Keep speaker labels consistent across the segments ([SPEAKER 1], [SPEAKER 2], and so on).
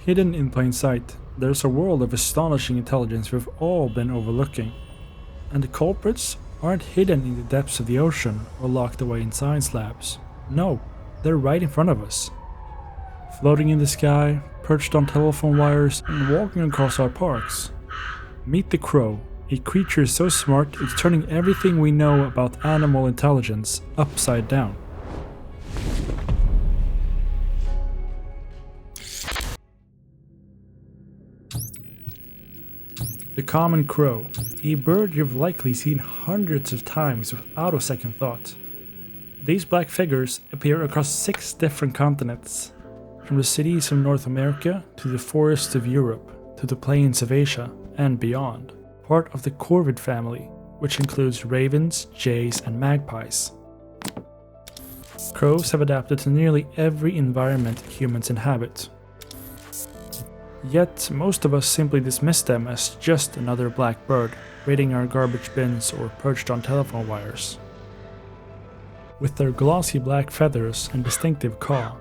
[SPEAKER 1] Hidden in plain sight, there's a world of astonishing intelligence we've all been overlooking. And the culprits aren't hidden in the depths of the ocean or locked away in science labs. No, they're right in front of us. Floating in the sky, perched on telephone wires, and walking across our parks. Meet the crow, a creature so smart it's turning everything we know about animal intelligence upside down. The common crow, a bird you've likely seen hundreds of times without a second thought. These black figures appear across 6 different continents, from the cities of North America to the forests of Europe to the plains of Asia and beyond, part of the corvid family, which includes ravens, jays, and magpies. Crows have adapted to nearly every environment humans inhabit. Yet, most of us simply dismiss them as just another black bird, raiding our garbage bins or perched on telephone wires. With their glossy black feathers and distinctive caw,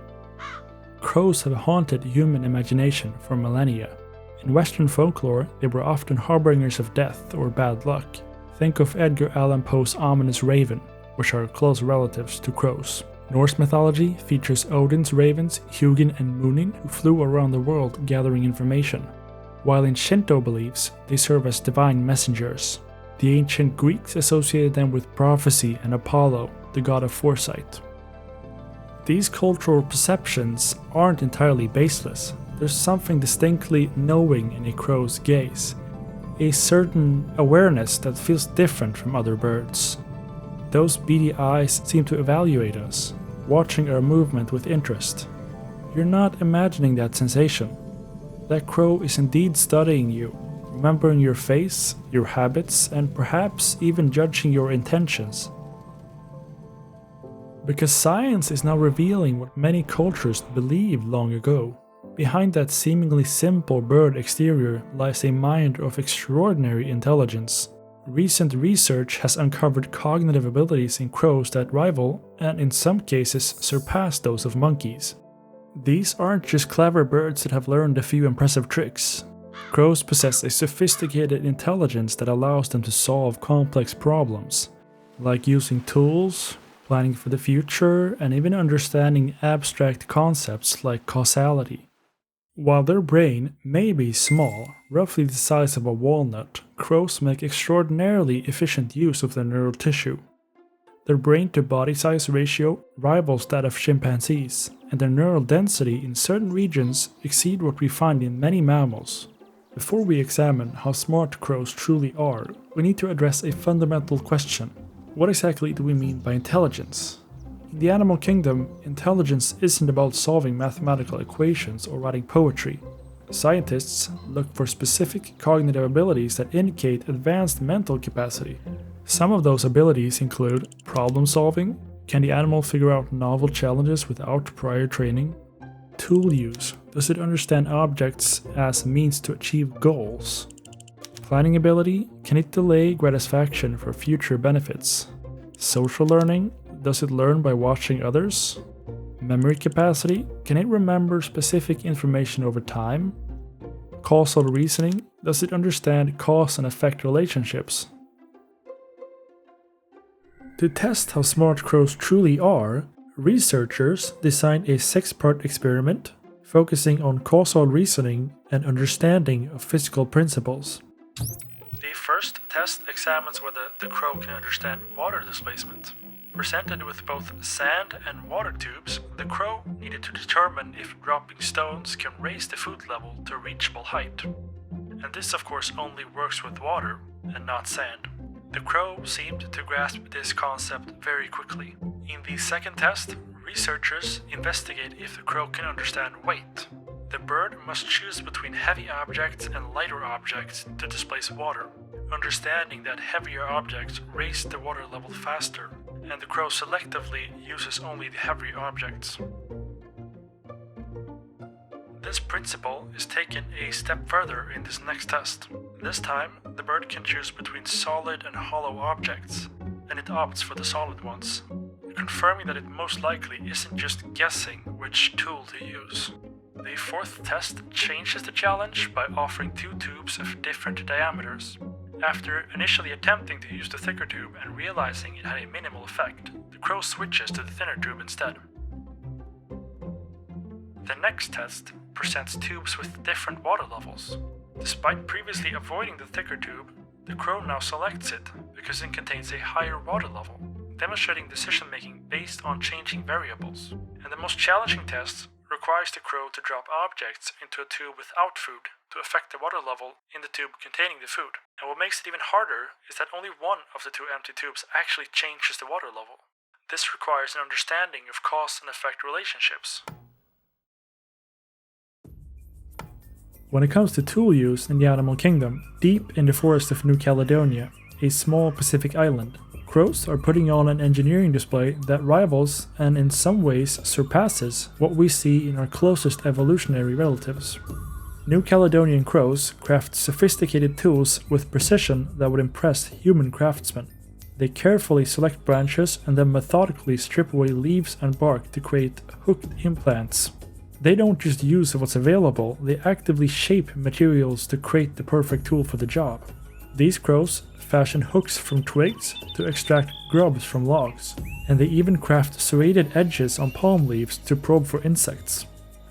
[SPEAKER 1] crows have haunted human imagination for millennia. In Western folklore, they were often harbingers of death or bad luck. Think of Edgar Allan Poe's ominous raven, which are close relatives to crows. Norse mythology features Odin's ravens, Hugin and Munin, who flew around the world gathering information, while in Shinto beliefs they serve as divine messengers. The ancient Greeks associated them with prophecy and Apollo, the god of foresight. These cultural perceptions aren't entirely baseless. There's something distinctly knowing in a crow's gaze, a certain awareness that feels different from other birds. Those beady eyes seem to evaluate us, watching our movement with interest. You're not imagining that sensation. That crow is indeed studying you, remembering your face, your habits, and perhaps even judging your intentions. Because science is now revealing what many cultures believed long ago. Behind that seemingly simple bird exterior lies a mind of extraordinary intelligence. Recent research has uncovered cognitive abilities in crows that rival, and in some cases surpass those of monkeys. These aren't just clever birds that have learned a few impressive tricks. Crows possess a sophisticated intelligence that allows them to solve complex problems, like using tools, planning for the future, and even understanding abstract concepts like causality. While their brain may be small, roughly the size of a walnut, crows make extraordinarily efficient use of their neural tissue. Their brain-to-body size ratio rivals that of chimpanzees, and their neural density in certain regions exceed what we find in many mammals. Before we examine how smart crows truly are, we need to address a fundamental question. What exactly do we mean by intelligence? In the animal kingdom, intelligence isn't about solving mathematical equations or writing poetry. Scientists look for specific cognitive abilities that indicate advanced mental capacity. Some of those abilities include problem solving. Can the animal figure out novel challenges without prior training? Tool use. Does it understand objects as means to achieve goals? Planning ability. Can it delay gratification for future benefits? Social learning. Does it learn by watching others? Memory capacity. Can it remember specific information over time? Causal reasoning. Does it understand cause and effect relationships? To test how smart crows truly are, researchers designed a 6-part experiment focusing on causal reasoning and understanding of physical principles. The first test examines whether the crow can understand water displacement. Presented with both sand and water tubes, the crow needed to determine if dropping stones can raise the food level to a reachable height. And this of course only works with water and not sand. The crow seemed to grasp this concept very quickly. In the second test, researchers investigate if the crow can understand weight. The bird must choose between heavy objects and lighter objects to displace water, understanding that heavier objects raise the water level faster, and the crow selectively uses only the heavier objects. This principle is taken a step further in this next test. This time, the bird can choose between solid and hollow objects, and it opts for the solid ones, confirming that it most likely isn't just guessing which tool to use. The fourth test changes the challenge by offering two tubes of different diameters. After initially attempting to use the thicker tube and realizing it had a minimal effect, the crow switches to the thinner tube instead. The next test presents tubes with different water levels. Despite previously avoiding the thicker tube, the crow now selects it because it contains a higher water level, demonstrating decision-making based on changing variables. And the most challenging test requires the crow to drop objects into a tube without food to affect the water level in the tube containing the food. And what makes it even harder is that only one of the two empty tubes actually changes the water level. This requires an understanding of cause and effect relationships. When it comes to tool use in the animal kingdom, deep in the forest of New Caledonia, a small Pacific island, crows are putting on an engineering display that rivals and in some ways surpasses what we see in our closest evolutionary relatives. New Caledonian crows craft sophisticated tools with precision that would impress human craftsmen. They carefully select branches and then methodically strip away leaves and bark to create hooked implants. They don't just use what's available, they actively shape materials to create the perfect tool for the job. These crows fashion hooks from twigs to extract grubs from logs, and they even craft serrated edges on palm leaves to probe for insects.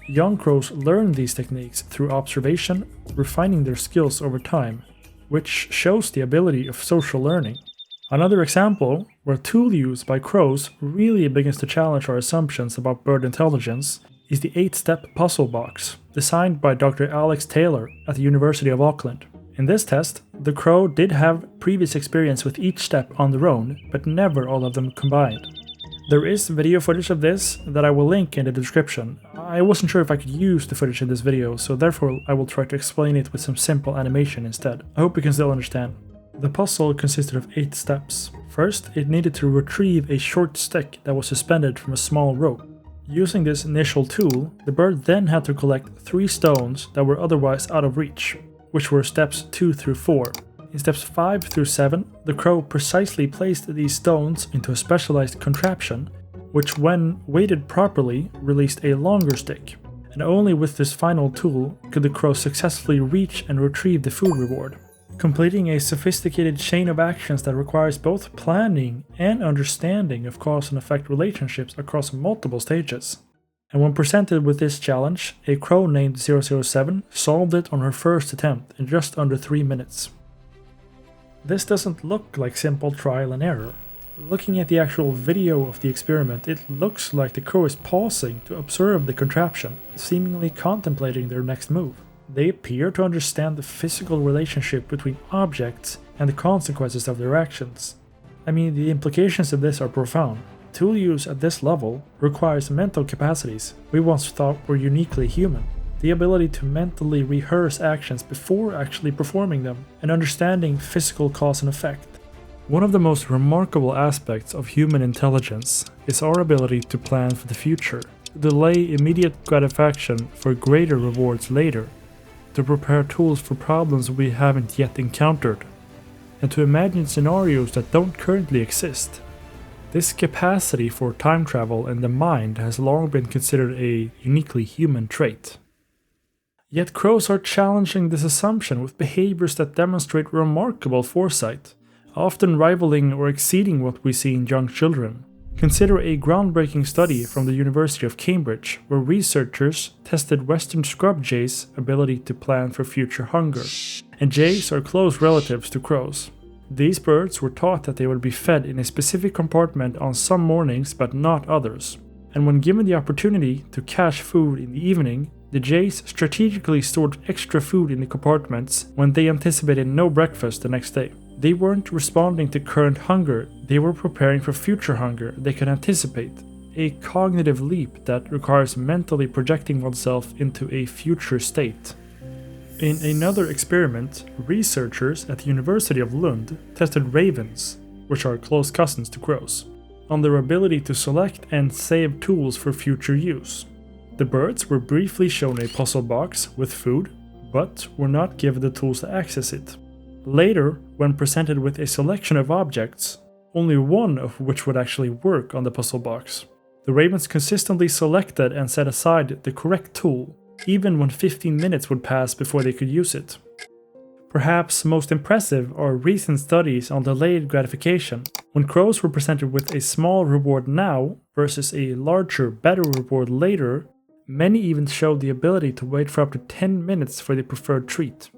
[SPEAKER 1] Young crows learn these techniques through observation, refining their skills over time, which shows the ability of social learning. Another example where tool use by crows really begins to challenge our assumptions about bird intelligence is the 8-step puzzle box, designed by Dr. Alex Taylor at the University of Auckland. In this test, the crow did have previous experience with each step on their own, but never all of them combined. There is video footage of this that I will link in the description. I wasn't sure if I could use the footage in this video, so therefore I will try to explain it with some simple animation instead. I hope you can still understand. The puzzle consisted of 8 steps. First, it needed to retrieve a short stick that was suspended from a small rope. Using this initial tool, the bird then had to collect 3 stones that were otherwise out of reach, which were steps 2 through 4. In steps 5 through 7, the crow precisely placed these stones into a specialized contraption, which when weighted properly released a longer stick. And only with this final tool could the crow successfully reach and retrieve the food reward, completing a sophisticated chain of actions that requires both planning and understanding of cause and effect relationships across multiple stages. And when presented with this challenge, a crow named 007 solved it on her first attempt in just under 3 minutes. This doesn't look like simple trial and error. Looking at the actual video of the experiment, it looks like the crow is pausing to observe the contraption, seemingly contemplating their next move. They appear to understand the physical relationship between objects and the consequences of their actions. I mean, the implications of this are profound. Tool use at this level requires mental capacities we once thought were uniquely human. The ability to mentally rehearse actions before actually performing them, and understanding physical cause and effect. One of the most remarkable aspects of human intelligence is our ability to plan for the future, to delay immediate gratification for greater rewards later, to prepare tools for problems we haven't yet encountered, and to imagine scenarios that don't currently exist. This capacity for time travel in the mind has long been considered a uniquely human trait. Yet crows are challenging this assumption with behaviors that demonstrate remarkable foresight, often rivaling or exceeding what we see in young children. Consider a groundbreaking study from the University of Cambridge, where researchers tested western scrub jays' ability to plan for future hunger. And jays are close relatives to crows. These birds were taught that they would be fed in a specific compartment on some mornings but not others. And when given the opportunity to cache food in the evening, the jays strategically stored extra food in the compartments when they anticipated no breakfast the next day. They weren't responding to current hunger, they were preparing for future hunger they could anticipate. A cognitive leap that requires mentally projecting oneself into a future state. In another experiment, researchers at the University of Lund tested ravens, which are close cousins to crows, on their ability to select and save tools for future use. The birds were briefly shown a puzzle box with food, but were not given the tools to access it. Later, when presented with a selection of objects, only one of which would actually work on the puzzle box, the ravens consistently selected and set aside the correct tool, even when 15 minutes would pass before they could use it. Perhaps most impressive are recent studies on delayed gratification. When crows were presented with a small reward now versus a larger, better reward later, many even showed the ability to wait for up to 10 minutes for the preferred treat.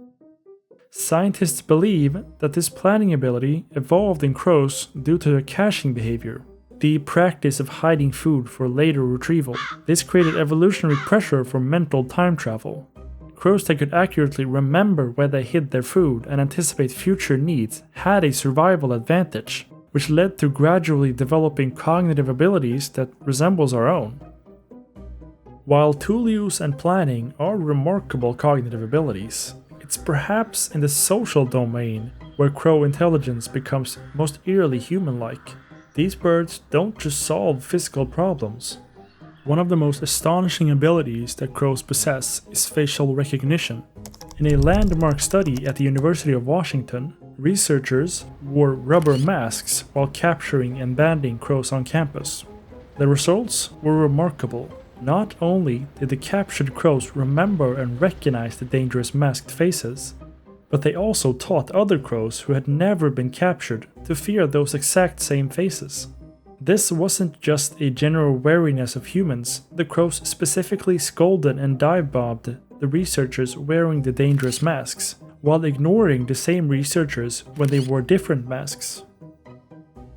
[SPEAKER 1] Scientists believe that this planning ability evolved in crows due to their caching behavior, the practice of hiding food for later retrieval. This created evolutionary pressure for mental time travel. Crows that could accurately remember where they hid their food and anticipate future needs had a survival advantage, which led to gradually developing cognitive abilities that resembles our own. While tool use and planning are remarkable cognitive abilities, it's perhaps in the social domain where crow intelligence becomes most eerily human-like. These birds don't just solve physical problems. One of the most astonishing abilities that crows possess is facial recognition. In a landmark study at the University of Washington, researchers wore rubber masks while capturing and banding crows on campus. The results were remarkable. Not only did the captured crows remember and recognize the dangerous masked faces, but they also taught other crows who had never been captured to fear those exact same faces. This wasn't just a general wariness of humans, the crows specifically scolded and dive-bombed the researchers wearing the dangerous masks, while ignoring the same researchers when they wore different masks.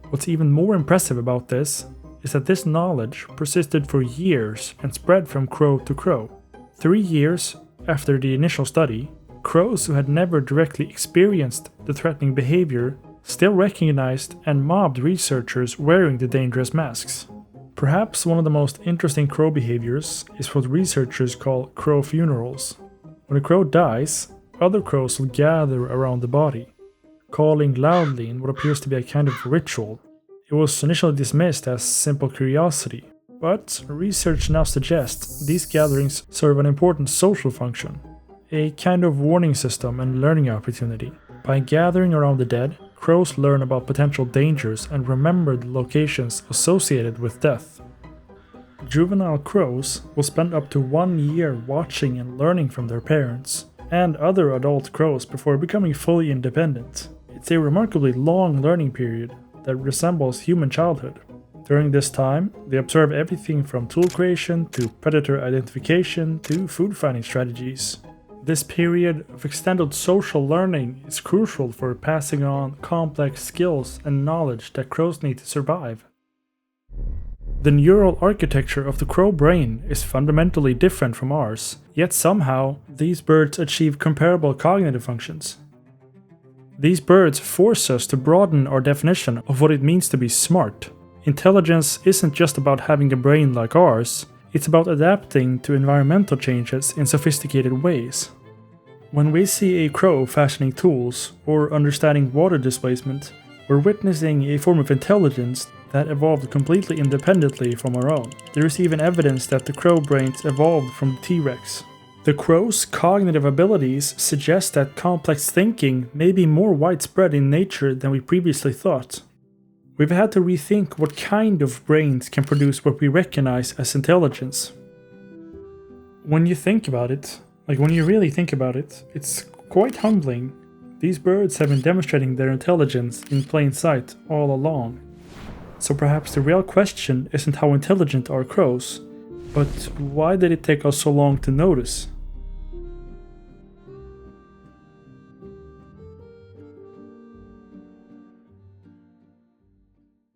[SPEAKER 1] What's even more impressive about this is that this knowledge persisted for years and spread from crow to crow. 3 years after the initial study, crows who had never directly experienced the threatening behavior still recognized and mobbed researchers wearing the dangerous masks. Perhaps one of the most interesting crow behaviors is what researchers call crow funerals. When a crow dies, other crows will gather around the body, calling loudly in what appears to be a kind of ritual. It was initially dismissed as simple curiosity, but research now suggests these gatherings serve an important social function, a kind of warning system and learning opportunity. By gathering around the dead, crows learn about potential dangers and remember the locations associated with death. Juvenile crows will spend up to 1 year watching and learning from their parents and other adult crows before becoming fully independent. It's a remarkably long learning period that resembles human childhood. During this time, they observe everything from tool creation to predator identification to food finding strategies. This period of extended social learning is crucial for passing on complex skills and knowledge that crows need to survive. The neural architecture of the crow brain is fundamentally different from ours, yet somehow these birds achieve comparable cognitive functions. These birds force us to broaden our definition of what it means to be smart. Intelligence isn't just about having a brain like ours, it's about adapting to environmental changes in sophisticated ways. When we see a crow fashioning tools or understanding water displacement, we're witnessing a form of intelligence that evolved completely independently from our own. There is even evidence that the crow brains evolved from the T-Rex. The crow's cognitive abilities suggest that complex thinking may be more widespread in nature than we previously thought. We've had to rethink what kind of brains can produce what we recognize as intelligence. When you think about it, when you really think about it, it's quite humbling. These birds have been demonstrating their intelligence in plain sight all along. So perhaps the real question isn't how intelligent are crows, but why did it take us so long to notice?